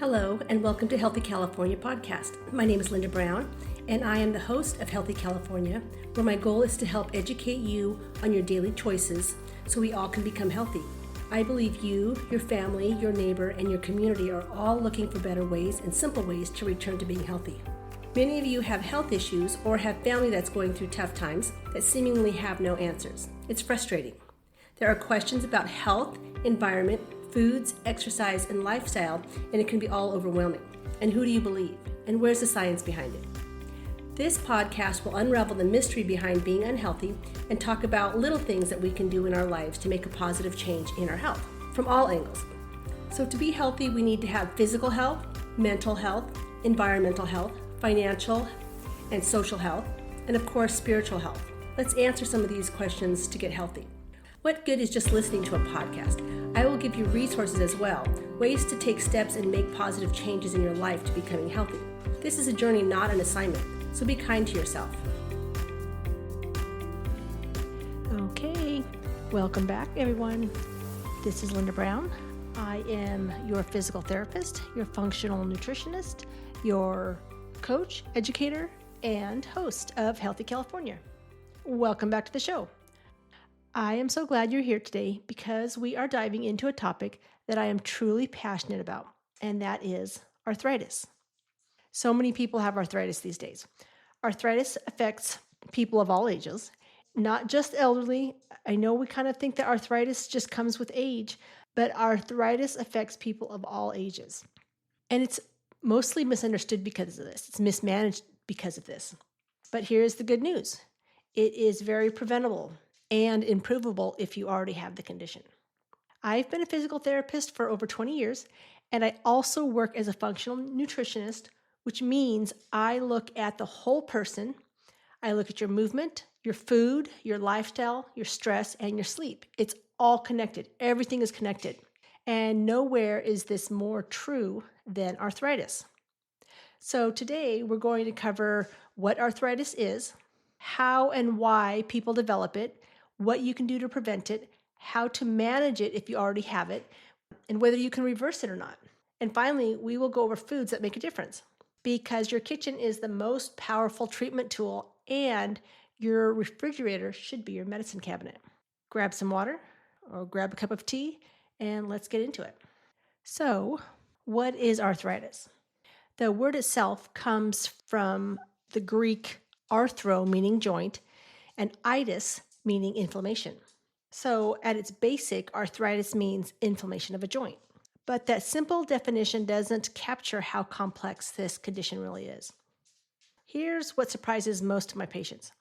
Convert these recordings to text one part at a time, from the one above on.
Hello, and welcome to Healthy California podcast. My name is Linda Brown, and I am the host of Healthy California, where my goal is to help educate you on your daily choices so we all can become healthy. I believe you, your family, your neighbor, and your community are all looking for better ways and simple ways to return to being healthy. Many of you have health issues or have family that's going through tough times that seemingly have no answers. It's frustrating. There are questions about health, environment, foods, exercise, and lifestyle, and it can be all overwhelming. And who do you believe? And where's the science behind it? This podcast will unravel the mystery behind being unhealthy and talk about little things that we can do in our lives to make a positive change in our health from all angles. So to be healthy, we need to have physical health, mental health, environmental health, financial and social health, and of course, spiritual health. Let's answer some of these questions to get healthy. What good is just listening to a podcast? I will give you resources as well, ways to take steps and make positive changes in your life to becoming healthy. This is a journey, not an assignment, so be kind to yourself. Okay, welcome back everyone. This is Linda Brown. I am your physical therapist, your functional nutritionist, your coach, educator, and host of Healthy California. Welcome back to the show. I am so glad you're here today because we are diving into a topic that I am truly passionate about, and that is arthritis. So many people have arthritis these days. Arthritis affects people of all ages, not just elderly. I know we kind of think that arthritis just comes with age, but arthritis affects people of all ages. And it's mostly misunderstood because of this. It's mismanaged because of this. But here's the good news. It is very preventable and improvable if you already have the condition. I've been a physical therapist for over 20 years, and I also work as a functional nutritionist, which means I look at the whole person. I look at your movement, your food, your lifestyle, your stress, and your sleep. It's all connected. Everything is connected. And nowhere is this more true than arthritis. So today we're going to cover what arthritis is, how and why people develop it, what you can do to prevent it, how to manage it if you already have it, and whether you can reverse it or not. And finally, we will go over foods that make a difference because your kitchen is the most powerful treatment tool and your refrigerator should be your medicine cabinet. Grab some water or grab a cup of tea and let's get into it. So, what is arthritis? The word itself comes from the Greek arthro, meaning joint, and itis, meaning inflammation. So at its basic, arthritis means inflammation of a joint. But that simple definition doesn't capture how complex this condition really is. Here's what surprises most of my patients.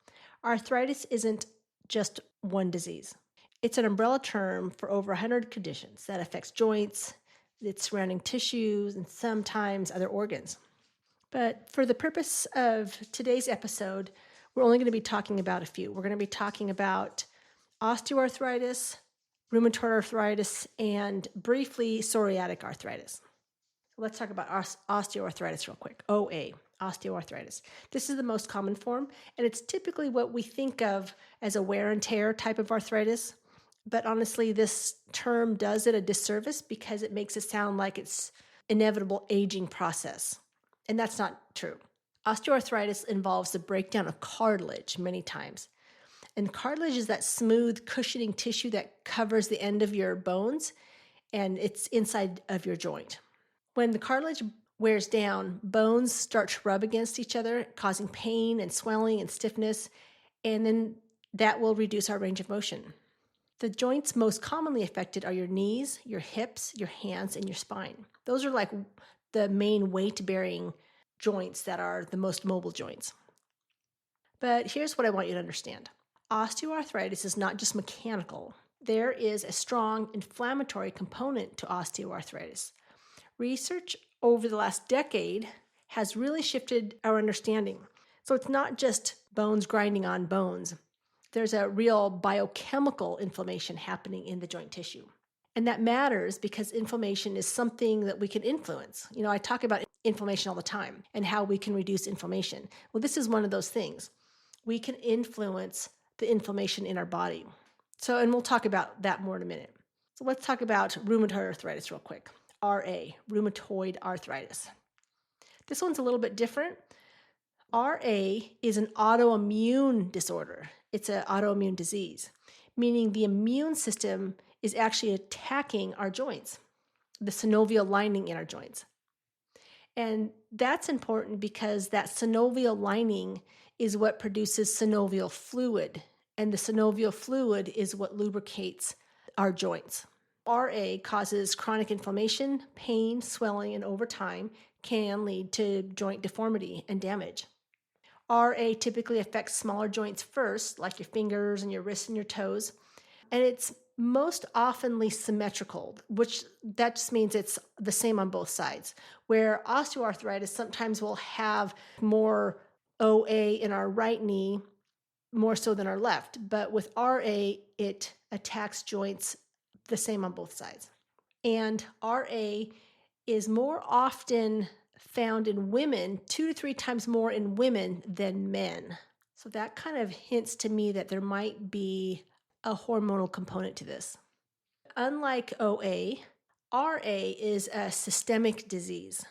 Arthritis isn't just one disease. It's an umbrella term for over 100 conditions that affects joints, its surrounding tissues, and sometimes other organs. But for the purpose of today's episode, we're only going to be talking about a few. We're going to be talking about osteoarthritis, rheumatoid arthritis, and briefly psoriatic arthritis. Let's talk about osteoarthritis real quick. OA, osteoarthritis. This is the most common form, and it's typically what we think of as a wear and tear type of arthritis. But honestly, this term does it a disservice because it makes it sound like it's inevitable aging process. And that's not true. Osteoarthritis involves the breakdown of cartilage many times. And cartilage is that smooth, cushioning tissue that covers the end of your bones, and it's inside of your joint. When the cartilage wears down, bones start to rub against each other, causing pain and swelling and stiffness, and then that will reduce our range of motion. The joints most commonly affected are your knees, your hips, your hands, and your spine. Those are like the main weight-bearing joints that are the most mobile joints. But here's what I want you to understand. Osteoarthritis is not just mechanical. There is a strong inflammatory component to osteoarthritis. Research over the last decade has really shifted our understanding. So it's not just bones grinding on bones. There's a real biochemical inflammation happening in the joint tissue. And that matters because inflammation is something that we can influence. You know, I talk about inflammation all the time and how we can reduce inflammation. Well, this is one of those things. We can influence the inflammation in our body. And we'll talk about that more in a minute. So let's talk about rheumatoid arthritis real quick. RA, rheumatoid arthritis. This one's a little bit different. RA is an autoimmune disorder. It's an autoimmune disease, meaning the immune system is actually attacking our joints, the synovial lining in our joints. And that's important because that synovial lining is what produces synovial fluid, and the synovial fluid is what lubricates our joints. RA causes chronic inflammation, pain, swelling, and over time can lead to joint deformity and damage. RA typically affects smaller joints first, like your fingers and your wrists and your toes, and it's most oftenly symmetrical, which that just means it's the same on both sides, where osteoarthritis sometimes will have more OA in our right knee, more so than our left, but with RA, it attacks joints the same on both sides. And RA is more often found in women, 2 to 3 times more in women than men. So that kind of hints to me that there might be a hormonal component to this. Unlike OA, RA is a systemic disease.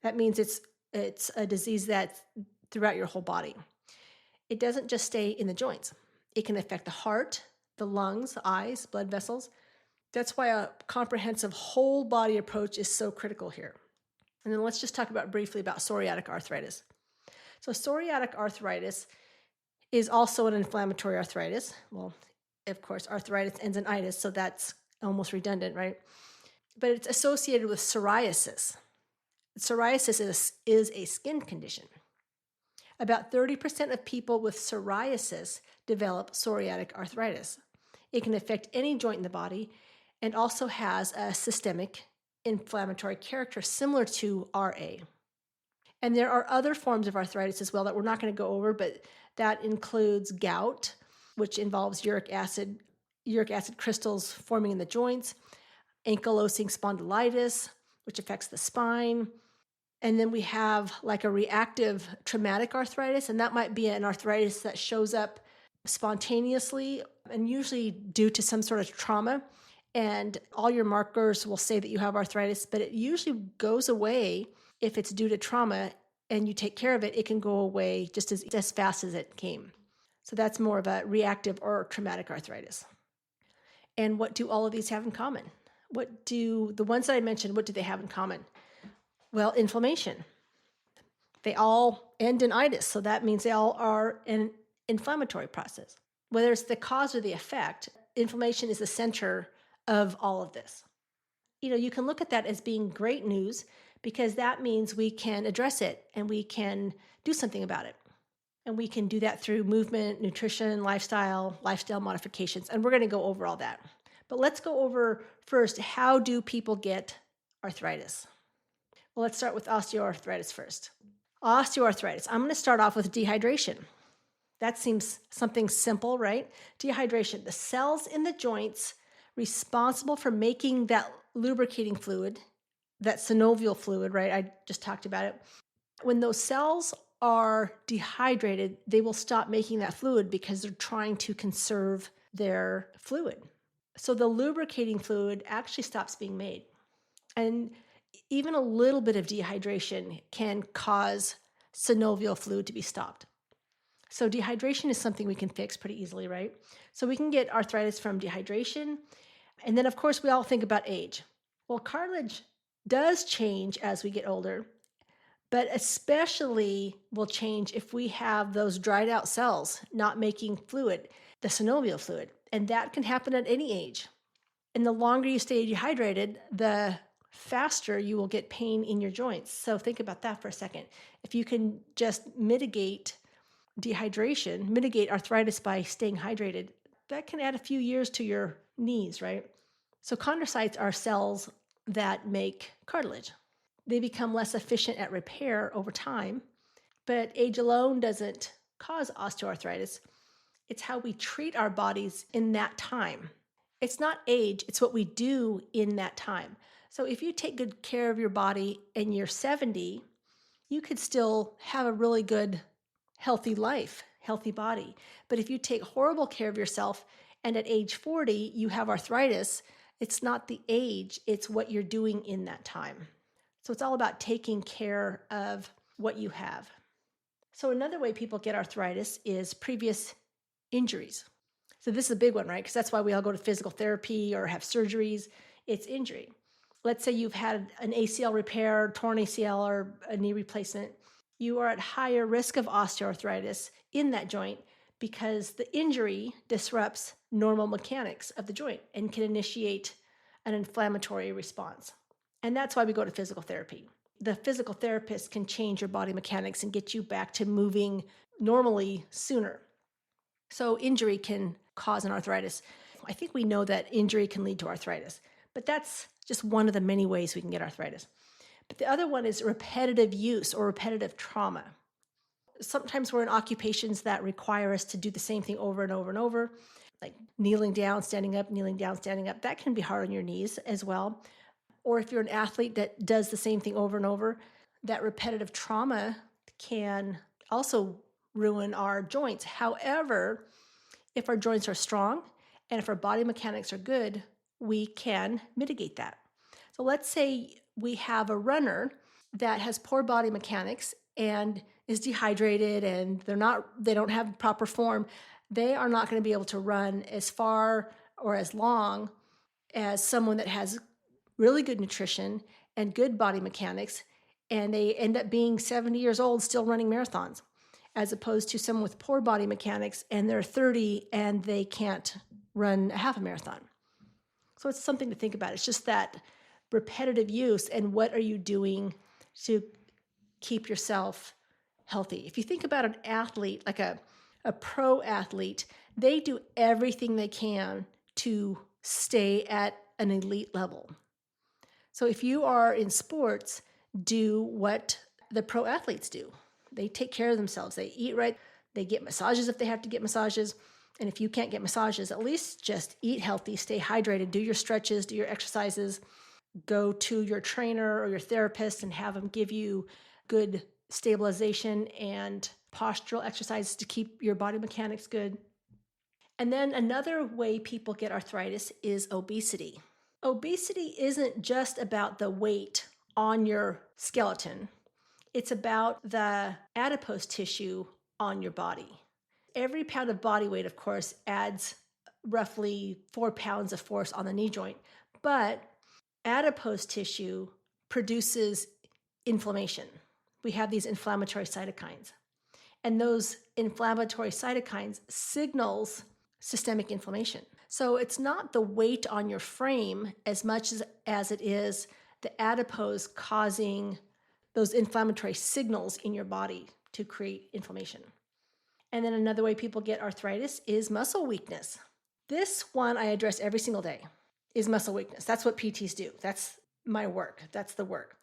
That means it's a disease that's throughout your whole body. It doesn't just stay in the joints. It can affect the heart, the lungs, the eyes, blood vessels. That's why a comprehensive whole body approach is so critical here. And then let's just talk briefly about psoriatic arthritis. So psoriatic arthritis is also an inflammatory arthritis. Well, of course, arthritis ends in itis, so that's almost redundant, right? But it's associated with psoriasis. Psoriasis is a skin condition. About 30% of people with psoriasis develop psoriatic arthritis. It can affect any joint in the body and also has a systemic inflammatory character similar to RA. And there are other forms of arthritis as well that we're not going to go over, but that includes gout, which involves uric acid crystals forming in the joints, ankylosing spondylitis, which affects the spine. And then we have like a reactive traumatic arthritis, and that might be an arthritis that shows up spontaneously and usually due to some sort of trauma. And all your markers will say that you have arthritis, but it usually goes away if it's due to trauma and you take care of it. It can go away just as fast as it came. So that's more of a reactive or traumatic arthritis. And what do all of these have in common? The ones that I mentioned, what do they have in common? Well, inflammation. They all end in itis, so that means they all are an inflammatory process. Whether it's the cause or the effect, inflammation is the center of all of this. You can look at that as being great news because that means we can address it and we can do something about it. And we can do that through movement, nutrition, lifestyle modifications. And we're going to go over all that. But let's go over first, how do people get arthritis? Well, let's start with osteoarthritis first. Osteoarthritis. I'm going to start off with dehydration. That seems something simple, right? Dehydration. The cells in the joints responsible for making that lubricating fluid, that synovial fluid, right? I just talked about it. When those cells are dehydrated, they will stop making that fluid because they're trying to conserve their fluid. So the lubricating fluid actually stops being made. And even a little bit of dehydration can cause synovial fluid to be stopped. So dehydration is something we can fix pretty easily, right? So we can get arthritis from dehydration. And then, of course, we all think about age. Well, cartilage does change as we get older, but especially will change if we have those dried out cells not making fluid, the synovial fluid. And that can happen at any age. And the longer you stay dehydrated, the faster you will get pain in your joints. So think about that for a second. If you can just mitigate dehydration, mitigate arthritis by staying hydrated, that can add a few years to your knees, right? So chondrocytes are cells that make cartilage. They become less efficient at repair over time, but age alone doesn't cause osteoarthritis. It's how we treat our bodies in that time. It's not age, it's what we do in that time. So if you take good care of your body and you're 70, you could still have a really good, healthy life, healthy body. But if you take horrible care of yourself and at age 40, you have arthritis, It's not the age, it's what you're doing in that time. So it's all about taking care of what you have. So another way people get arthritis is previous injuries. So this is a big one, right? Because that's why we all go to physical therapy or have surgeries. It's injury. Let's say you've had an ACL repair, torn ACL, or a knee replacement. You are at higher risk of osteoarthritis in that joint because the injury disrupts normal mechanics of the joint and can initiate an inflammatory response. And that's why we go to physical therapy. The physical therapist can change your body mechanics and get you back to moving normally sooner. So injury can cause an arthritis. I think we know that injury can lead to arthritis, but that's just one of the many ways we can get arthritis. But the other one is repetitive use or repetitive trauma. Sometimes we're in occupations that require us to do the same thing over and over and over, like kneeling down, standing up, kneeling down, standing up. That can be hard on your knees as well. Or if you're an athlete that does the same thing over and over, that repetitive trauma can also ruin our joints. However, if our joints are strong and if our body mechanics are good, we can mitigate that. So let's say we have a runner that has poor body mechanics and is dehydrated and they don't have proper form. They are not going to be able to run as far or as long as someone that has really good nutrition and good body mechanics, and they end up being 70 years old still running marathons, as opposed to someone with poor body mechanics and they're 30 and they can't run a half a marathon. So it's something to think about. It's just that repetitive use and what are you doing to keep yourself healthy. If you think about an athlete, like a pro athlete, they do everything they can to stay at an elite level. So if you are in sports, do what the pro athletes do. They take care of themselves. They eat right. They get massages if they have to get massages. And if you can't get massages, at least just eat healthy, stay hydrated, do your stretches, do your exercises, go to your trainer or your therapist and have them give you good stabilization and postural exercises to keep your body mechanics good. And then another way people get arthritis is obesity. Obesity isn't just about the weight on your skeleton. It's about the adipose tissue on your body. Every pound of body weight, of course, adds roughly 4 pounds of force on the knee joint, but adipose tissue produces inflammation. We have these inflammatory cytokines, and those inflammatory cytokines signals systemic inflammation. So it's not the weight on your frame as much as it is the adipose causing those inflammatory signals in your body to create inflammation. And then another way people get arthritis is muscle weakness. This one I address every single day is muscle weakness. That's what PTs do. That's my work. That's the work.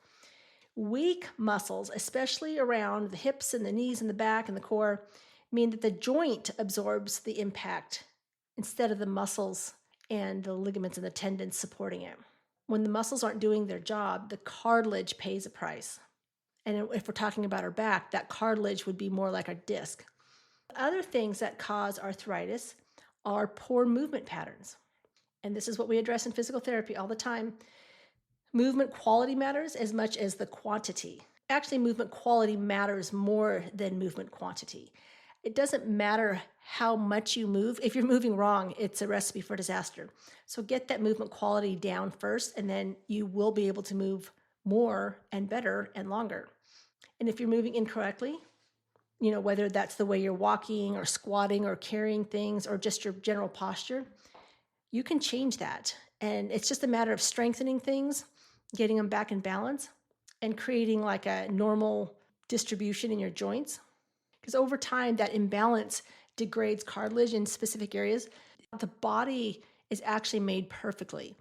Weak muscles, especially around the hips and the knees and the back and the core, mean that the joint absorbs the impact instead of the muscles and the ligaments and the tendons supporting it. When the muscles aren't doing their job, the cartilage pays a price. And if we're talking about our back, that cartilage would be more like a disc. Other things that cause arthritis are poor movement patterns. And this is what we address in physical therapy all the time. Movement quality matters as much as the quantity. Actually, movement quality matters more than movement quantity. It doesn't matter how much you move. If you're moving wrong, it's a recipe for disaster. So get that movement quality down first, and then you will be able to move more and better and longer. And if you're moving incorrectly, whether that's the way you're walking or squatting or carrying things or just your general posture, you can change that. And it's just a matter of strengthening things, getting them back in balance, and creating like a normal distribution in your joints. Because over time, that imbalance degrades cartilage in specific areas. The body is actually made perfectly.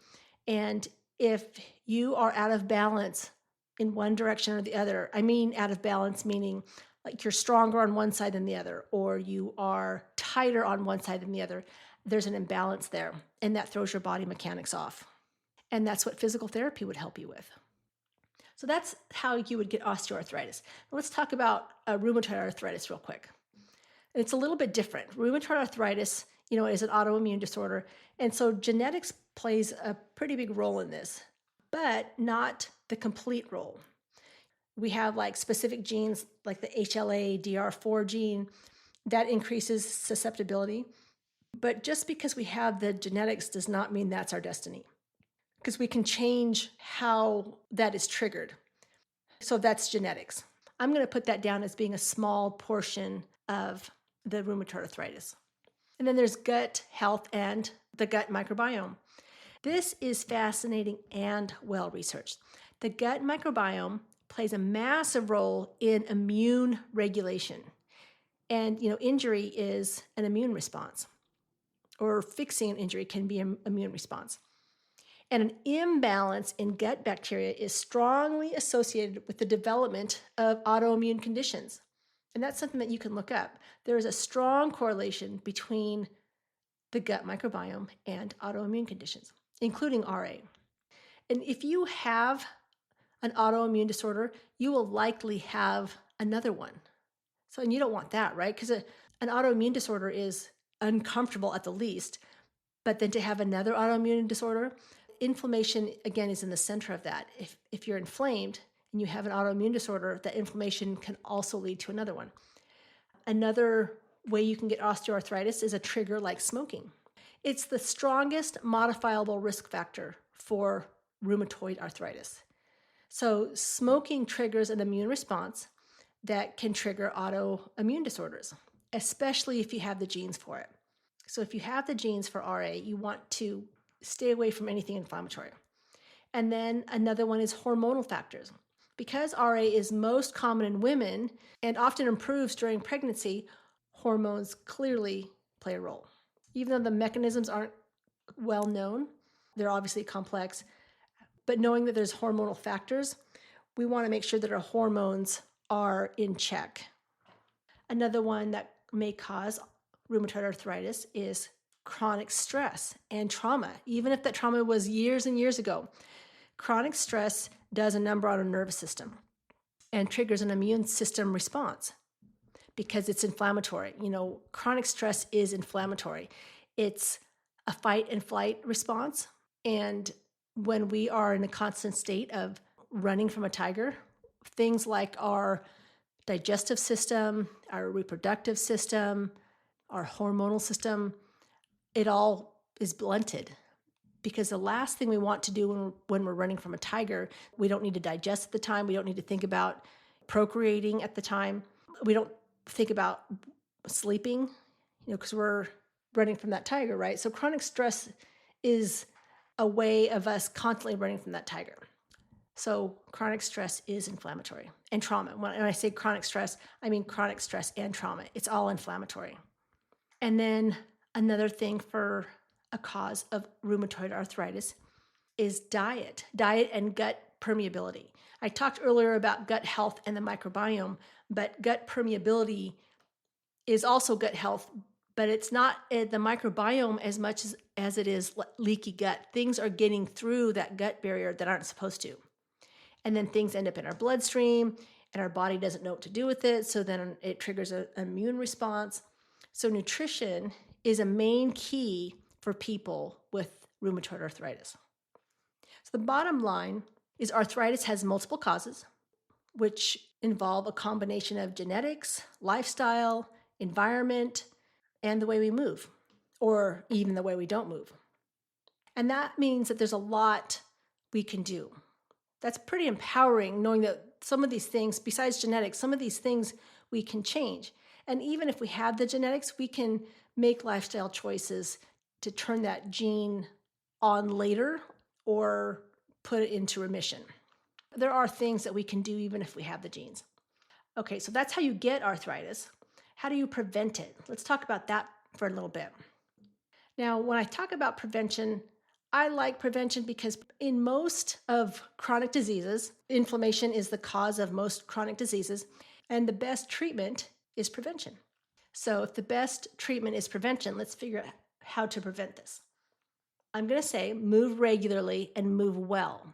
And if you are out of balance in one direction or the other, I mean out of balance meaning like you're stronger on one side than the other, or you are tighter on one side than the other, there's an imbalance there, and that throws your body mechanics off. And that's what physical therapy would help you with. So that's how you would get osteoarthritis. Now let's talk about rheumatoid arthritis real quick. And it's a little bit different. Rheumatoid arthritis is an autoimmune disorder. And so genetics plays a pretty big role in this, but not the complete role. We have like specific genes like the HLA-DR4 gene that increases susceptibility. But just because we have the genetics does not mean that's our destiny, because we can change how that is triggered. So that's genetics. I'm going to put that down as being a small portion of the rheumatoid arthritis. And then there's gut health and the gut microbiome. This is fascinating and well researched. The gut microbiome plays a massive role in immune regulation. And, injury is an immune response, or fixing an injury can be an immune response. And an imbalance in gut bacteria is strongly associated with the development of autoimmune conditions. And that's something that you can look up. There is a strong correlation between the gut microbiome and autoimmune conditions, including RA. And if you have an autoimmune disorder, you will likely have another one. And you don't want that, right? Because an autoimmune disorder is uncomfortable at the least, but then to have another autoimmune disorder, inflammation, again, is in the center of that. If you're inflamed and you have an autoimmune disorder, that inflammation can also lead to another one. Another way you can get osteoarthritis is a trigger like smoking. It's the strongest modifiable risk factor for rheumatoid arthritis. So smoking triggers an immune response that can trigger autoimmune disorders, especially if you have the genes for it. So if you have the genes for RA, you want to stay away from anything inflammatory. And then another one is hormonal factors. Because RA is most common in women and often improves during pregnancy, hormones clearly play a role. Even though the mechanisms aren't well known, they're obviously complex, but knowing that there's hormonal factors, we want to make sure that our hormones are in check. Another one that may cause rheumatoid arthritis is chronic stress and trauma. Even if that trauma was years and years ago, chronic stress does a number on our nervous system and triggers an immune system response because it's inflammatory. Chronic stress is inflammatory. It's a fight and flight response. And when we are in a constant state of running from a tiger, things like our digestive system, our reproductive system, our hormonal system, it all is blunted. Because the last thing we want to do when we're running from a tiger, we don't need to digest at the time. We don't need to think about procreating at the time. We don't think about sleeping, because we're running from that tiger, right? So chronic stress is a way of us constantly running from that tiger. So chronic stress is inflammatory and trauma. When I say chronic stress, I mean chronic stress and trauma. It's all inflammatory. And then another thing for a cause of rheumatoid arthritis is diet and gut permeability. I talked earlier about gut health and the microbiome, but gut permeability is also gut health, but it's not the microbiome as much as it is leaky gut. Things are getting through that gut barrier that aren't supposed to. And then things end up in our bloodstream and our body doesn't know what to do with it. So then it triggers an immune response. So nutrition is a main key for people with rheumatoid arthritis. So the bottom line is arthritis has multiple causes, which involve a combination of genetics, lifestyle, environment, and the way we move, or even the way we don't move. And that means that there's a lot we can do. That's pretty empowering, knowing that some of these things, besides genetics, some of these things we can change. And even if we have the genetics, we can make lifestyle choices to turn that gene on later or put it into remission. There are things that we can do even if we have the genes. Okay, so that's how you get arthritis. How do you prevent it? Let's talk about that for a little bit. Now, when I talk about prevention, I like prevention because in most of chronic diseases, inflammation is the cause of most chronic diseases, and the best treatment is prevention. So if the best treatment is prevention, let's figure out how to prevent this. I'm going to say move regularly and move well.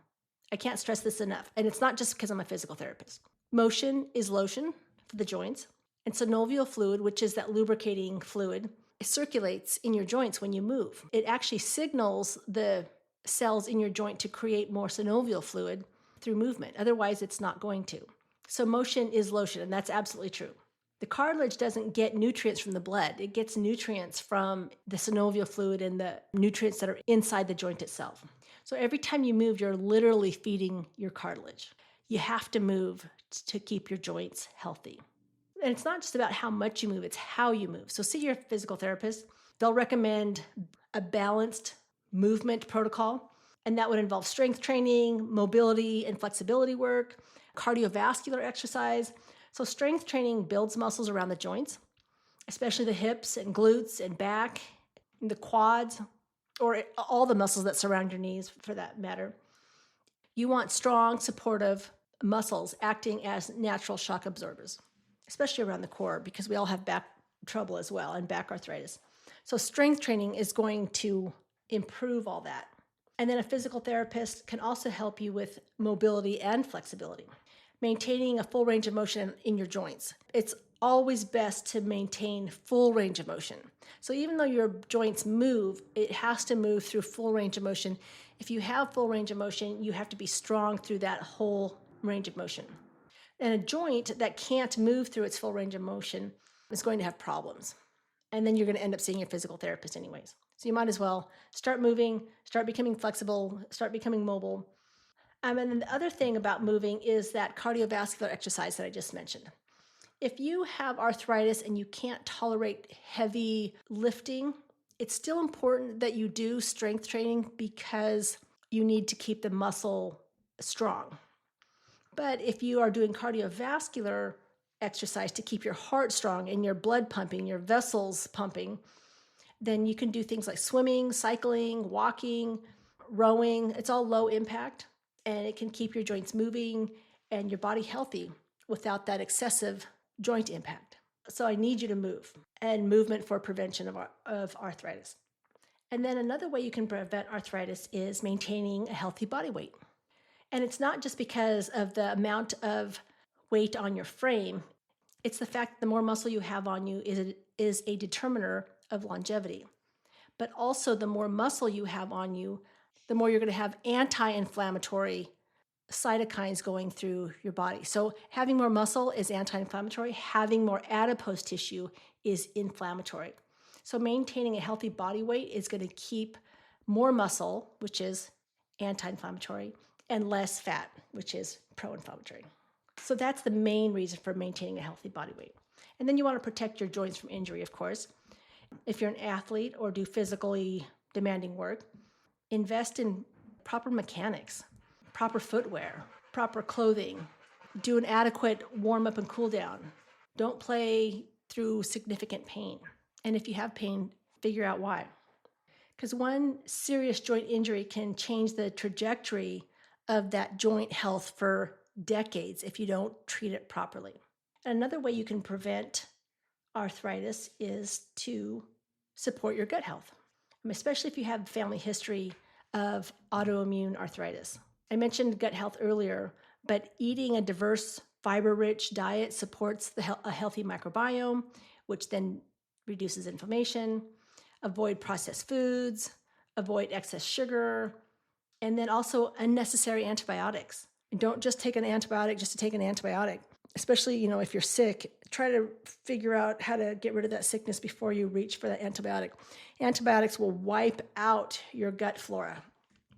I can't stress this enough. And it's not just because I'm a physical therapist. Motion is lotion for the joints. And synovial fluid, which is that lubricating fluid, circulates in your joints when you move. It actually signals the cells in your joint to create more synovial fluid through movement. Otherwise, it's not going to. So motion is lotion, and that's absolutely true. The cartilage doesn't get nutrients from the blood. It gets nutrients from the synovial fluid and the nutrients that are inside the joint itself. So every time you move, you're literally feeding your cartilage. You have to move to keep your joints healthy. And it's not just about how much you move, it's how you move. So see your physical therapist. They'll recommend a balanced movement protocol, and that would involve strength training, mobility and flexibility work, cardiovascular exercise. So strength training builds muscles around the joints, especially the hips and glutes and back, and the quads, or all the muscles that surround your knees for that matter. You want strong, supportive muscles acting as natural shock absorbers, especially around the core, because we all have back trouble as well and back arthritis. So strength training is going to improve all that. And then a physical therapist can also help you with mobility and flexibility, maintaining a full range of motion in your joints. It's always best to maintain full range of motion. So even though your joints move, it has to move through full range of motion. If you have full range of motion, you have to be strong through that whole range of motion. And a joint that can't move through its full range of motion is going to have problems. And then you're going to end up seeing your physical therapist anyways. So you might as well start moving, start becoming flexible, start becoming mobile. And then the other thing about moving is that cardiovascular exercise that I just mentioned. If you have arthritis and you can't tolerate heavy lifting, it's still important that you do strength training because you need to keep the muscle strong. But if you are doing cardiovascular exercise to keep your heart strong and your blood pumping, your vessels pumping, then you can do things like swimming, cycling, walking, rowing. It's all low impact, and it can keep your joints moving and your body healthy without that excessive joint impact. So I need you to move, and movement for prevention of arthritis. And then another way you can prevent arthritis is maintaining a healthy body weight. And it's not just because of the amount of weight on your frame. It's the fact that the more muscle you have on you is a determiner of longevity. But also the more muscle you have on you, the more you're going to have anti-inflammatory cytokines going through your body. So having more muscle is anti-inflammatory. Having more adipose tissue is inflammatory. So maintaining a healthy body weight is going to keep more muscle, which is anti-inflammatory, and less fat, which is pro-inflammatory. So that's the main reason for maintaining a healthy body weight. And then you want to protect your joints from injury, of course. If you're an athlete or do physically demanding work, invest in proper mechanics, proper footwear, proper clothing. Do an adequate warm-up and cool down. Don't play through significant pain. And if you have pain, figure out why. Because one serious joint injury can change the trajectory of that joint health for decades if you don't treat it properly. Another way you can prevent arthritis is to support your gut health, especially if you have family history of autoimmune arthritis. I mentioned gut health earlier, but eating a diverse, fiber-rich diet supports a healthy microbiome, which then reduces inflammation. Avoid processed foods, avoid excess sugar, and then also unnecessary antibiotics. And don't just take an antibiotic just to take an antibiotic. Especially, if you're sick, try to figure out how to get rid of that sickness before you reach for that antibiotic. Antibiotics will wipe out your gut flora,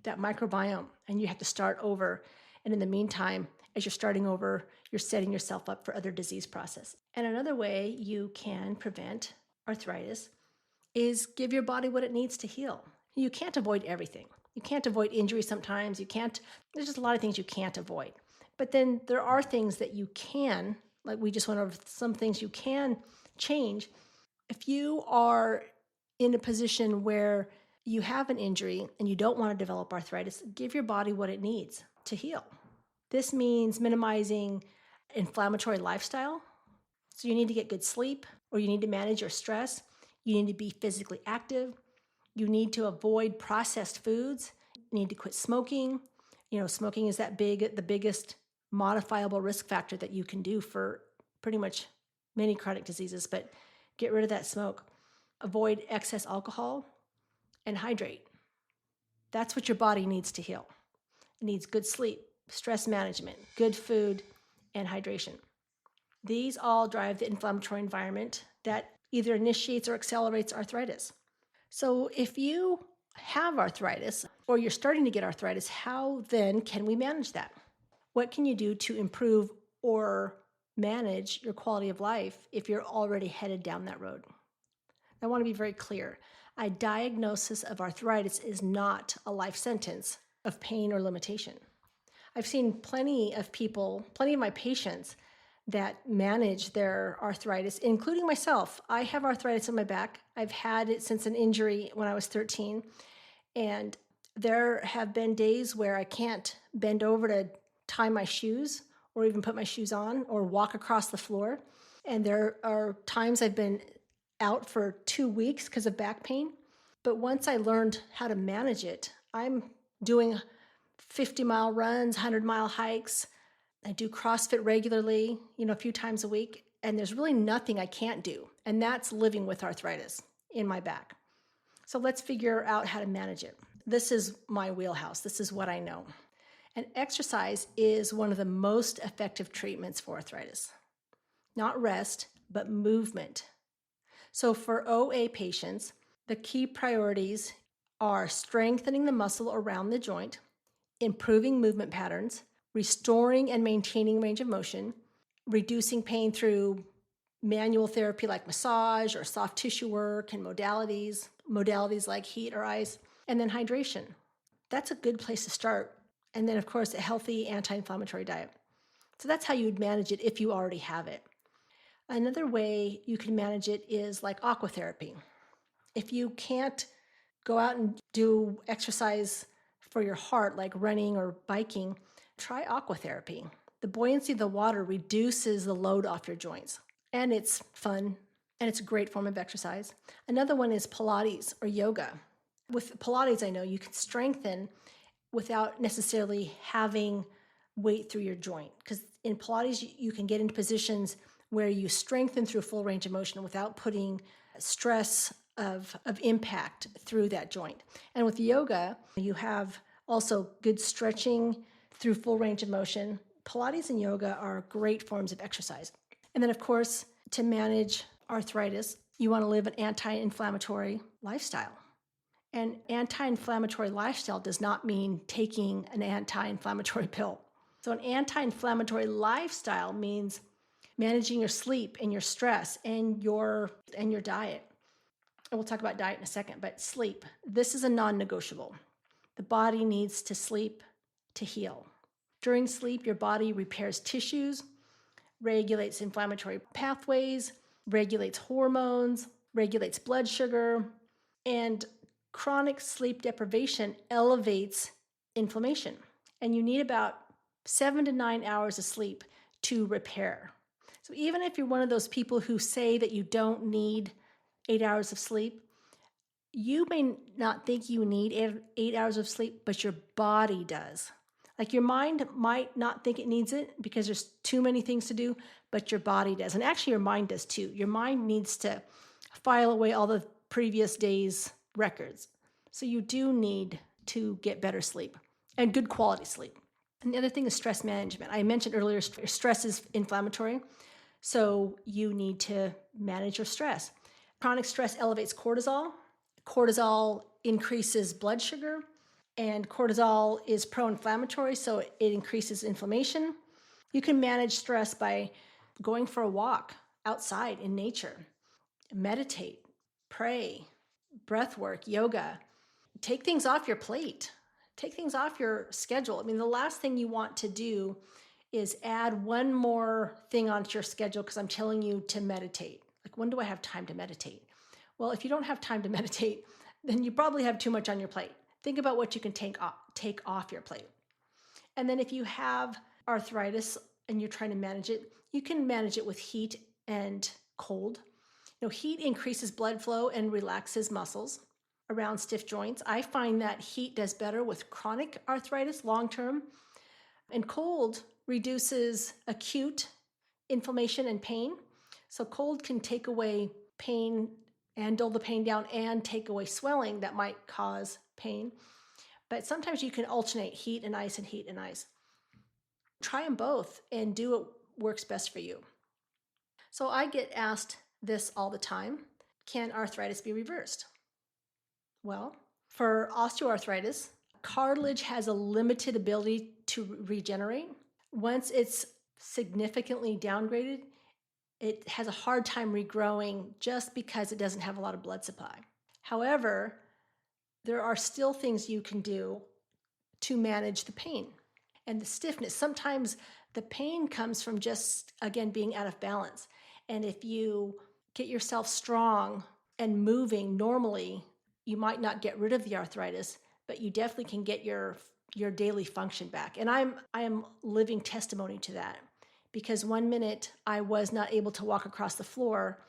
that microbiome, and you have to start over. And in the meantime, as you're starting over, you're setting yourself up for other disease process. And another way you can prevent arthritis is give your body what it needs to heal. You can't avoid everything. You can't avoid injury sometimes. There's just a lot of things you can't avoid. But then there are things that you can, like we just went over some things you can change. If you are in a position where you have an injury and you don't want to develop arthritis, give your body what it needs to heal. This means minimizing inflammatory lifestyle. So you need to get good sleep, or you need to manage your stress. You need to be physically active. You need to avoid processed foods. You need to quit smoking. Smoking is the biggest modifiable risk factor that you can do for pretty much many chronic diseases, but get rid of that smoke. avoid excess alcohol, and hydrate. That's what your body needs to heal. It needs good sleep, stress management, good food, and hydration. These all drive the inflammatory environment that either initiates or accelerates arthritis. So if you have arthritis or you're starting to get arthritis, how then can we manage that? What can you do to improve or manage your quality of life if you're already headed down that road? I want to be very clear. A diagnosis of arthritis is not a life sentence of pain or limitation. I've seen plenty of my patients that manage their arthritis, including myself. I have arthritis in my back. I've had it since an injury when I was 13. And there have been days where I can't bend over to tie my shoes or even put my shoes on or walk across the floor. And there are times I've been out for 2 weeks because of back pain. But once I learned how to manage it, I'm doing 50-mile runs, 100-mile hikes. I do CrossFit regularly, a few times a week, and there's really nothing I can't do. And that's living with arthritis in my back. So let's figure out how to manage it. This is my wheelhouse. This is what I know. And exercise is one of the most effective treatments for arthritis. Not rest, but movement. So for OA patients, the key priorities are strengthening the muscle around the joint, improving movement patterns, restoring and maintaining range of motion, reducing pain through manual therapy like massage or soft tissue work and modalities like heat or ice, and then hydration. That's a good place to start. And then, of course, a healthy anti-inflammatory diet. So that's how you'd manage it if you already have it. Another way you can manage it is like aquatherapy. If you can't go out and do exercise for your heart, like running or biking, try aquatherapy. The buoyancy of the water reduces the load off your joints, and it's fun, and it's a great form of exercise. Another one is Pilates or yoga. With Pilates, I know you can strengthen without necessarily having weight through your joint, because in Pilates, you can get into positions where you strengthen through full range of motion without putting stress of impact through that joint. And with yoga, you have also good stretching through full range of motion. Pilates and yoga are great forms of exercise. And then, of course, to manage arthritis, you want to live an anti-inflammatory lifestyle. An anti-inflammatory lifestyle does not mean taking an anti-inflammatory pill. So an anti-inflammatory lifestyle means managing your sleep and your stress and your diet. And we'll talk about diet in a second, but sleep, this is a non-negotiable. The body needs to sleep to heal. During sleep, your body repairs tissues, regulates inflammatory pathways, regulates hormones, regulates blood sugar, and chronic sleep deprivation elevates inflammation. And you need about 7 to 9 hours of sleep to repair. So even if you're one of those people who say that you don't need 8 hours of sleep, you may not think you need 8 hours of sleep, but your body does. Like your mind might not think it needs it because there's too many things to do, but your body does. And actually your mind does too. Your mind needs to file away all the previous day's records. So you do need to get better sleep and good quality sleep. And the other thing is stress management. I mentioned earlier, stress is inflammatory. So you need to manage your stress. Chronic stress elevates cortisol. Cortisol increases blood sugar, and cortisol is pro-inflammatory, so it increases inflammation. You can manage stress by going for a walk outside in nature, meditate, pray, breath work, yoga. Take things off your plate. Take things off your schedule. I mean, the last thing you want to do is add one more thing onto your schedule because I'm telling you to meditate. Like, when do I have time to meditate? Well, if you don't have time to meditate, then you probably have too much on your plate. Think about what you can take off your plate. And then if you have arthritis and you're trying to manage it, you can manage it with heat and cold. Heat increases blood flow and relaxes muscles around stiff joints. I find that heat does better with chronic arthritis long-term, and cold reduces acute inflammation and pain. So cold can take away pain and dull the pain down and take away swelling that might cause pain. But sometimes you can alternate heat and ice and heat and ice. Try them both and do what works best for you. So I get asked this all the time. Can arthritis be reversed? Well, for osteoarthritis, cartilage has a limited ability to regenerate. Once it's significantly downgraded, it has a hard time regrowing just because it doesn't have a lot of blood supply. However, there are still things you can do to manage the pain and the stiffness. Sometimes the pain comes from just, again, being out of balance. And if you get yourself strong and moving normally, you might not get rid of the arthritis, but you definitely can get your daily function back. And I am living testimony to that, because one minute I was not able to walk across the floor,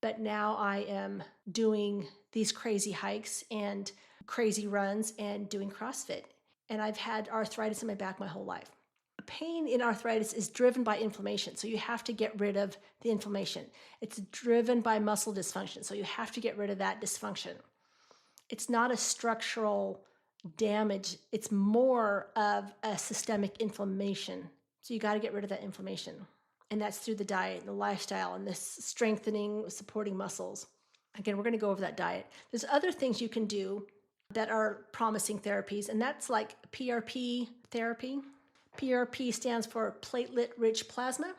but now I am doing these crazy hikes and crazy runs and doing CrossFit. And I've had arthritis in my back my whole life. Pain in arthritis is driven by inflammation, so you have to get rid of the inflammation. It's driven by muscle dysfunction, so you have to get rid of that dysfunction. It's not a structural damage, it's more of a systemic inflammation. So you got to get rid of that inflammation. And that's through the diet and the lifestyle and this strengthening, supporting muscles. Again, we're going to go over that diet. There's other things you can do that are promising therapies, and that's like PRP therapy. PRP stands for platelet-rich plasma.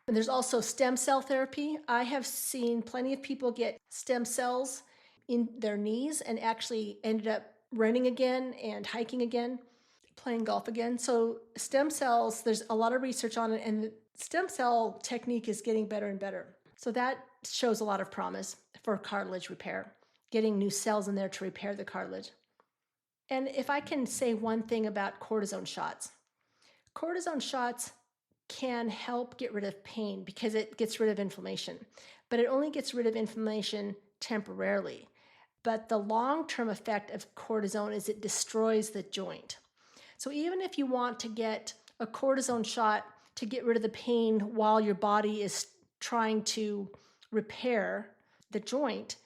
And there's also stem cell therapy. I have seen plenty of people get stem cells in their knees and actually ended up running again and hiking again, playing golf again. So stem cells, there's a lot of research on it, and the stem cell technique is getting better and better. So that shows a lot of promise for cartilage repair, getting new cells in there to repair the cartilage. And if I can say one thing about cortisone shots can help get rid of pain because it gets rid of inflammation, but it only gets rid of inflammation temporarily. But the long-term effect of cortisone is it destroys the joint. So even if you want to get a cortisone shot to get rid of the pain while your body is trying to repair the joint,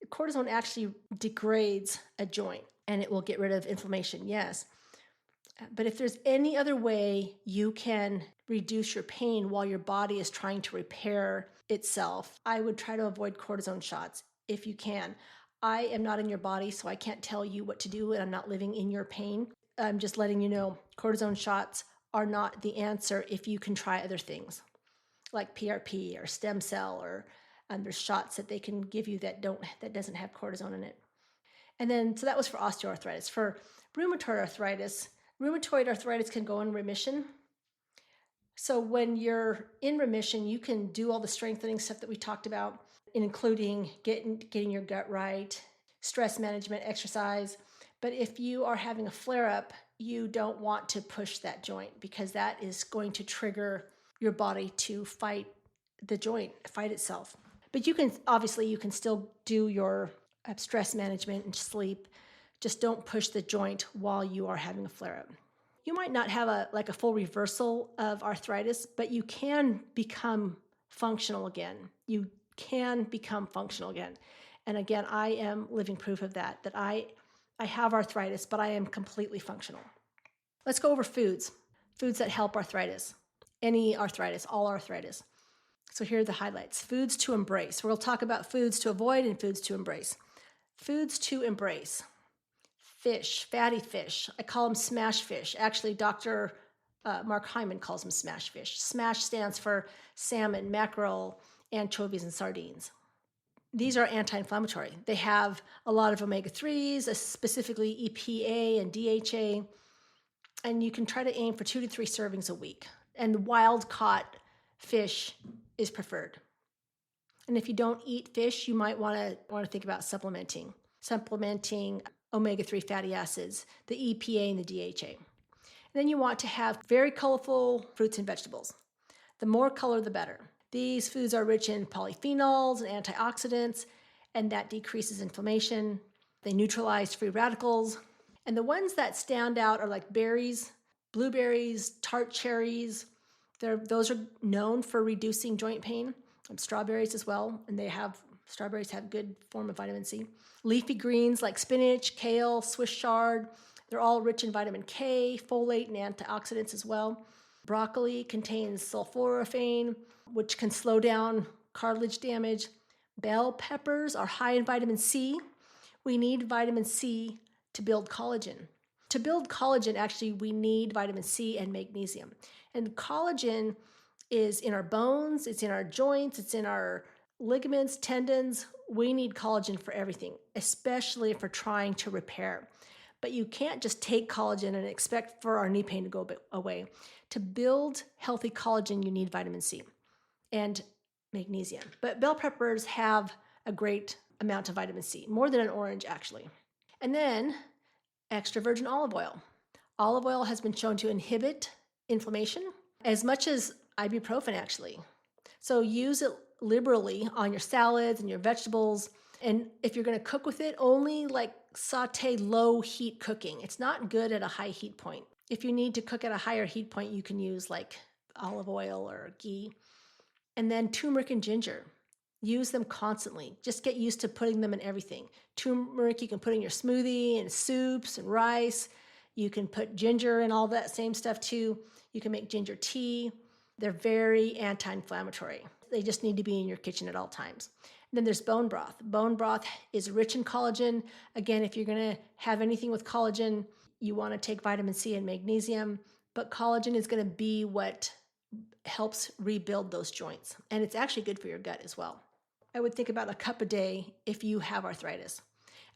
cortisone actually degrades a joint and it will get rid of inflammation, yes. But if there's any other way you can reduce your pain while your body is trying to repair itself, I would try to avoid cortisone shots if you can. I am not in your body, so I can't tell you what to do, and I'm not living in your pain. I'm just letting you know cortisone shots are not the answer if you can try other things like PRP or stem cell, or there's shots that they can give you that doesn't have cortisone in it. And then, so that was for osteoarthritis. For rheumatoid arthritis can go in remission. So when you're in remission, you can do all the strengthening stuff that we talked about, including getting your gut right, stress management, exercise. But if you are having a flare-up, you don't want to push that joint because that is going to trigger your body to fight the joint, fight itself. But you can still do your stress management and sleep. Just don't push the joint while you are having a flare-up. You might not have a full reversal of arthritis, but you can become functional again. You can become functional again. And again, I am living proof of that I have arthritis, but I am completely functional. Let's go over foods that help arthritis, any arthritis, all arthritis. So here are the highlights. Foods to embrace. We'll talk about foods to avoid and foods to embrace. Foods to embrace. Fish, fatty fish. I call them smash fish. Actually, Dr. Mark Hyman calls them smash fish. Smash stands for salmon, mackerel, anchovies, and sardines. These are anti-inflammatory. They have a lot of omega-3s, specifically EPA and DHA, and you can try to aim for 2 to 3 servings a week. And wild-caught fish is preferred. And if you don't eat fish, you might want to think about supplementing omega-3 fatty acids, the EPA and the DHA. And then you want to have very colorful fruits and vegetables. The more color, the better. These foods are rich in polyphenols and antioxidants, and that decreases inflammation. They neutralize free radicals. And the ones that stand out are like berries, blueberries, tart cherries. Those are known for reducing joint pain. Strawberries as well, and they have Strawberries have good form of vitamin C. Leafy greens like spinach, kale, Swiss chard, they're all rich in vitamin K, folate, and antioxidants as well. Broccoli contains sulforaphane, which can slow down cartilage damage. Bell peppers are high in vitamin C. We need vitamin C to build collagen. To build collagen, actually, we need vitamin C and magnesium. And collagen is in our bones, it's in our joints, it's in our ligaments, tendons. We need collagen for everything, especially if we're trying to repair. But you can't just take collagen and expect for our knee pain to go away. To build healthy collagen, you need vitamin C and magnesium. But bell peppers have a great amount of vitamin C, more than an orange actually. And then extra virgin olive oil. Olive oil has been shown to inhibit inflammation as much as ibuprofen actually. So use it liberally on your salads and your vegetables. And if you're going to cook with it, only like saute low heat cooking. It's not good at a high heat point. If you need to cook at a higher heat point, you can use like olive oil or ghee. And then turmeric and ginger. Use them constantly. Just get used to putting them in everything. Turmeric you can put in your smoothie and soups and rice. You can put ginger and all that same stuff too. You can make ginger tea. They're very anti-inflammatory. They just need to be in your kitchen at all times. And then there's bone broth. Bone broth is rich in collagen. Again, if you're going to have anything with collagen, you want to take vitamin C and magnesium, but collagen is going to be what helps rebuild those joints. And it's actually good for your gut as well. I would think about a cup a day if you have arthritis.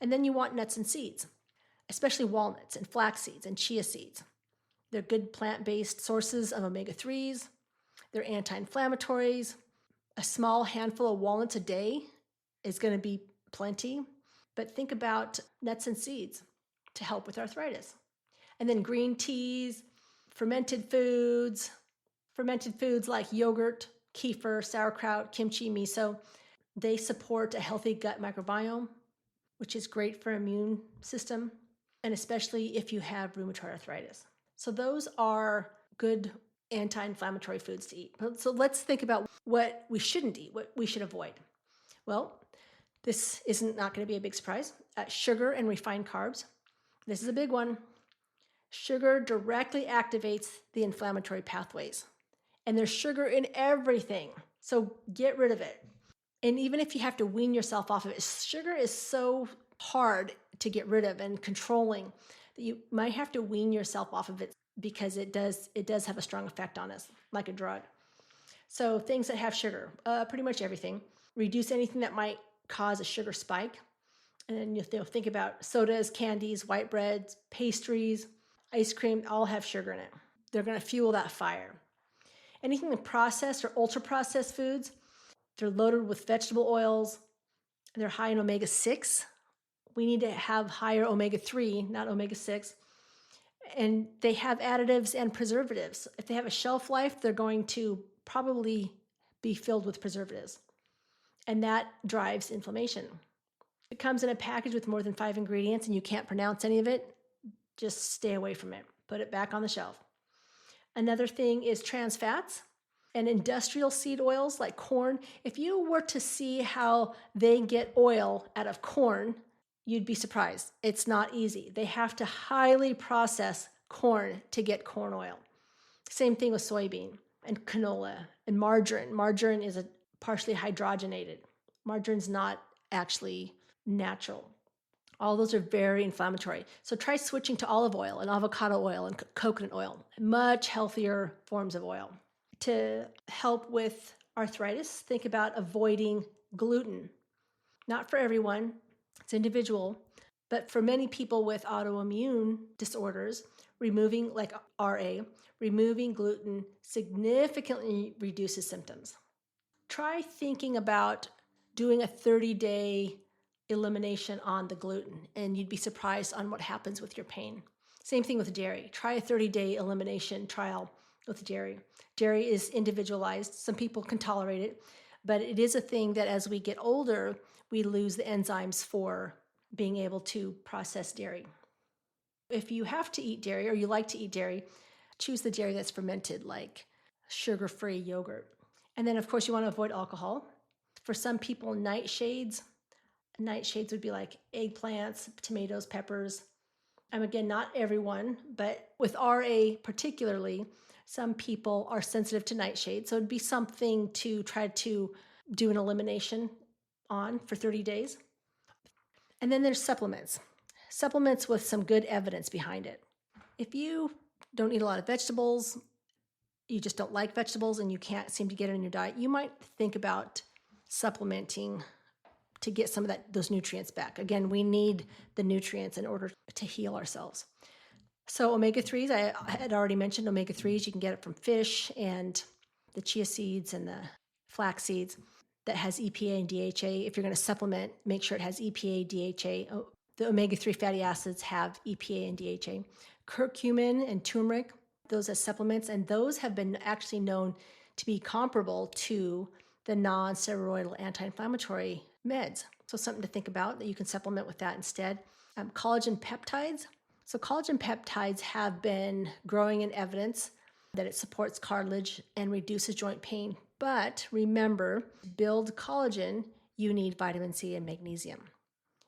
And then you want nuts and seeds, especially walnuts and flax seeds and chia seeds. They're good plant-based sources of omega-3s. They're anti-inflammatories. A small handful of walnuts a day is going to be plenty. But think about nuts and seeds to help with arthritis. And then green teas, fermented foods like yogurt, kefir, sauerkraut, kimchi, miso. They support a healthy gut microbiome, which is great for immune system, and especially if you have rheumatoid arthritis. So those are good anti-inflammatory foods to eat. So let's think about what we shouldn't eat, what we should avoid. Well, this isn't not going to be a big surprise. Sugar and refined carbs. This is a big one. Sugar directly activates the inflammatory pathways. And there's sugar in everything. So get rid of it. And even if you have to wean yourself off of it, sugar is so hard to get rid of and controlling that you might have to wean yourself off of it because it does have a strong effect on us, like a drug. So things that have sugar, pretty much everything. Reduce anything that might cause a sugar spike. And then you'll think about sodas, candies, white breads, pastries, ice cream, all have sugar in it. They're going to fuel that fire. Anything in processed or ultra-processed foods, they're loaded with vegetable oils. They're high in omega-6. We need to have higher omega-3, not omega-6. And they have additives and preservatives. If they have a shelf life, they're going to probably be filled with preservatives. And that drives inflammation. If it comes in a package with more than 5 ingredients and you can't pronounce any of it, just stay away from it. Put it back on the shelf. Another thing is trans fats and industrial seed oils like corn. If you were to see how they get oil out of corn, you'd be surprised. It's not easy. They have to highly process corn to get corn oil. Same thing with soybean and canola and margarine. Margarine is a partially hydrogenated. Margarine's not actually natural. All those are very inflammatory. So try switching to olive oil and avocado oil and coconut oil, much healthier forms of oil. To help with arthritis, think about avoiding gluten. Not for everyone, it's individual, but for many people with autoimmune disorders, removing gluten significantly reduces symptoms. Try thinking about doing a 30-day elimination on the gluten, and you'd be surprised on what happens with your pain. Same thing with dairy. Try a 30-day elimination trial with dairy. Dairy is individualized. Some people can tolerate it, but it is a thing that as we get older, we lose the enzymes for being able to process dairy. If you have to eat dairy or you like to eat dairy, choose the dairy that's fermented, like sugar-free yogurt. And then, of course, you want to avoid alcohol. For some people, nightshades would be like eggplants, tomatoes, peppers. Again, not everyone, but with RA particularly, some people are sensitive to nightshade. So it'd be something to try to do an elimination on for 30 days. And then there's supplements with some good evidence behind it. If you don't eat a lot of vegetables, you just don't like vegetables and you can't seem to get it in your diet, you might think about supplementing to get some of those nutrients back. Again, we need the nutrients in order to heal ourselves. So omega-3s, I had already mentioned omega-3s. You can get it from fish and the chia seeds and the flax seeds that has EPA and DHA. If you're going to supplement, make sure it has EPA, DHA. The omega-3 fatty acids have EPA and DHA. Curcumin and turmeric, those as supplements, and those have been actually known to be comparable to the non-steroidal anti-inflammatory meds. So something to think about, that you can supplement with that instead. Collagen peptides. So collagen peptides have been growing in evidence that it supports cartilage and reduces joint pain. But remember, to build collagen, you need vitamin C and magnesium.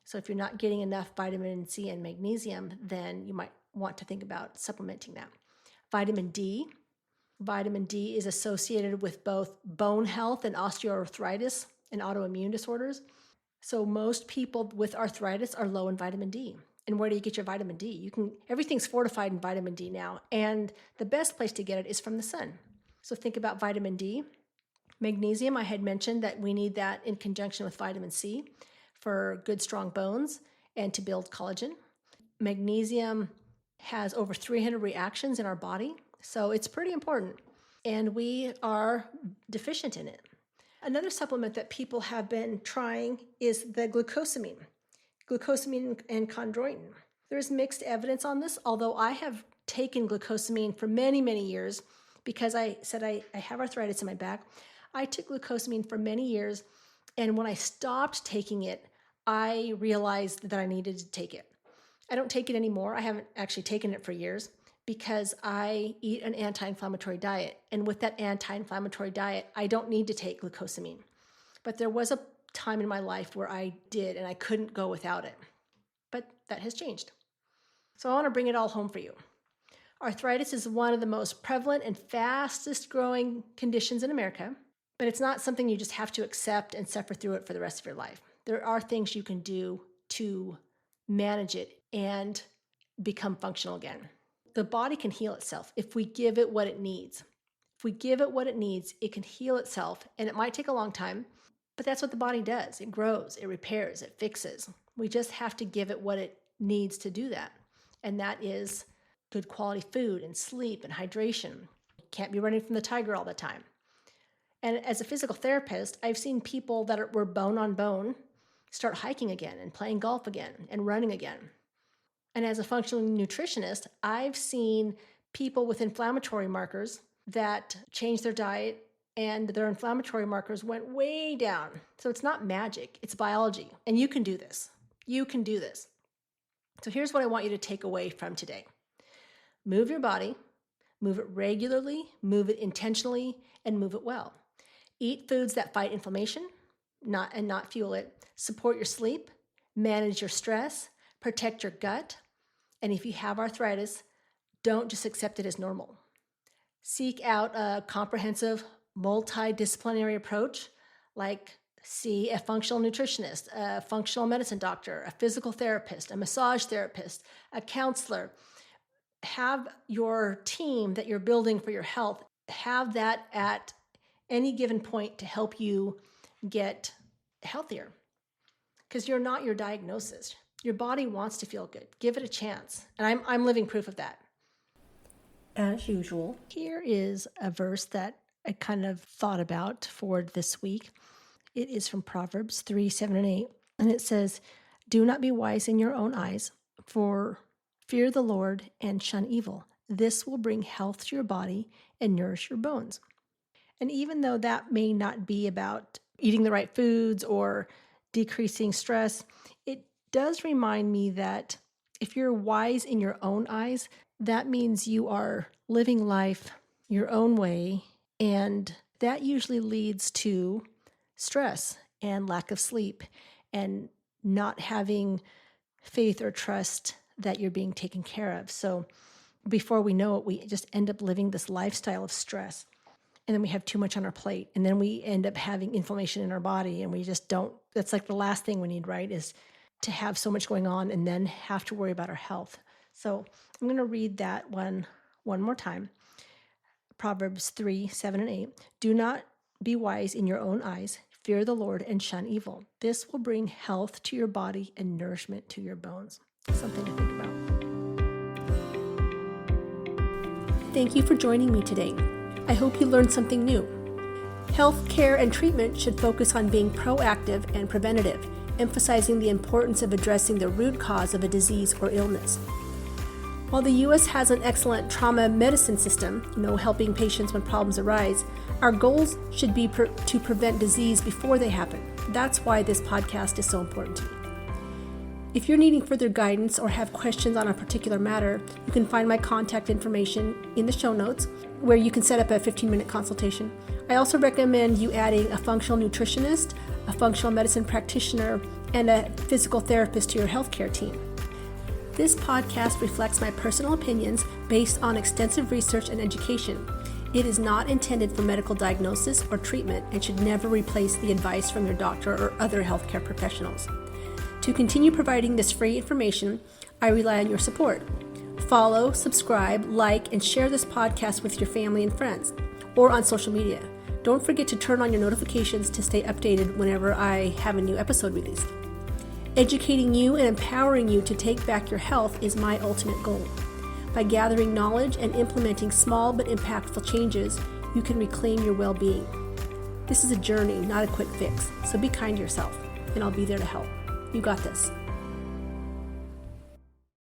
So if you're not getting enough vitamin C and magnesium, then you might want to think about supplementing that. Vitamin D. Vitamin D is associated with both bone health and osteoarthritis and autoimmune disorders. So most people with arthritis are low in vitamin D. And where do you get your vitamin D? Everything's fortified in vitamin D now, and the best place to get it is from the sun. So think about vitamin D. Magnesium, I had mentioned that we need that in conjunction with vitamin C for good, strong bones and to build collagen. Magnesium has over 300 reactions in our body, so it's pretty important, and we are deficient in it. Another supplement that people have been trying is the glucosamine and chondroitin. There's mixed evidence on this, although I have taken glucosamine for many, many years because I said I have arthritis in my back. I took glucosamine for many years, and when I stopped taking it, I realized that I needed to take it. I don't take it anymore. I haven't actually taken it for years because I eat an anti-inflammatory diet. And with that anti-inflammatory diet, I don't need to take glucosamine. But there was a time in my life where I did, and I couldn't go without it. But that has changed. So I want to bring it all home for you. Arthritis is one of the most prevalent and fastest growing conditions in America, but it's not something you just have to accept and suffer through it for the rest of your life. There are things you can do to manage it and become functional again. The body can heal itself if we give it what it needs. If we give it what it needs, it can heal itself, and it might take a long time, but that's what the body does. It grows, it repairs, it fixes. We just have to give it what it needs to do that, and that is good quality food and sleep and hydration. Can't be running from the tiger all the time. And as a physical therapist, I've seen people that were bone on bone start hiking again and playing golf again and running again. And as a functional nutritionist, I've seen people with inflammatory markers that changed their diet and their inflammatory markers went way down. So it's not magic, it's biology. And you can do this. You can do this. So here's what I want you to take away from today. Move your body, move it regularly, move it intentionally, and move it well. Eat foods that fight inflammation, not fuel it. Support your sleep, manage your stress, protect your gut. And if you have arthritis, don't just accept it as normal. Seek out a comprehensive, multidisciplinary approach, like see a functional nutritionist, a functional medicine doctor, a physical therapist, a massage therapist, a counselor. Have your team that you're building for your health, have that at any given point to help you get healthier. Because you're not your diagnosis. Your body wants to feel good. Give it a chance. And I'm living proof of that. As usual, here is a verse that I kind of thought about for this week. It is from Proverbs 3, 7, and 8. And it says, "Do not be wise in your own eyes, for fear the Lord and shun evil. This will bring health to your body and nourish your bones." And even though that may not be about eating the right foods or decreasing stress, it does remind me that if you're wise in your own eyes, that means you are living life your own way, and that usually leads to stress and lack of sleep and not having faith or trust that you're being taken care of. So before we know it, we just end up living this lifestyle of stress. And then we have too much on our plate. And then we end up having inflammation in our body. And we just don't, that's like the last thing we need, right? Is to have so much going on and then have to worry about our health. So I'm going to read that one more time. Proverbs 3, 7, and 8. Do not be wise in your own eyes. Fear the Lord and shun evil. This will bring health to your body and nourishment to your bones. Something to think about. Thank you for joining me today. I hope you learned something new. Health care and treatment should focus on being proactive and preventative, emphasizing the importance of addressing the root cause of a disease or illness. While the U.S. has an excellent trauma medicine system, helping patients when problems arise, our goals should be to prevent disease before they happen. That's why this podcast is so important to me. If you're needing further guidance or have questions on a particular matter, you can find my contact information in the show notes, where you can set up a 15-minute consultation. I also recommend you adding a functional nutritionist, a functional medicine practitioner, and a physical therapist to your healthcare team. This podcast reflects my personal opinions based on extensive research and education. It is not intended for medical diagnosis or treatment and should never replace the advice from your doctor or other healthcare professionals. To continue providing this free information, I rely on your support. Follow, subscribe, like, and share this podcast with your family and friends, or on social media. Don't forget to turn on your notifications to stay updated whenever I have a new episode released. Educating you and empowering you to take back your health is my ultimate goal. By gathering knowledge and implementing small but impactful changes, you can reclaim your well-being. This is a journey, not a quick fix, so be kind to yourself, and I'll be there to help. You got this.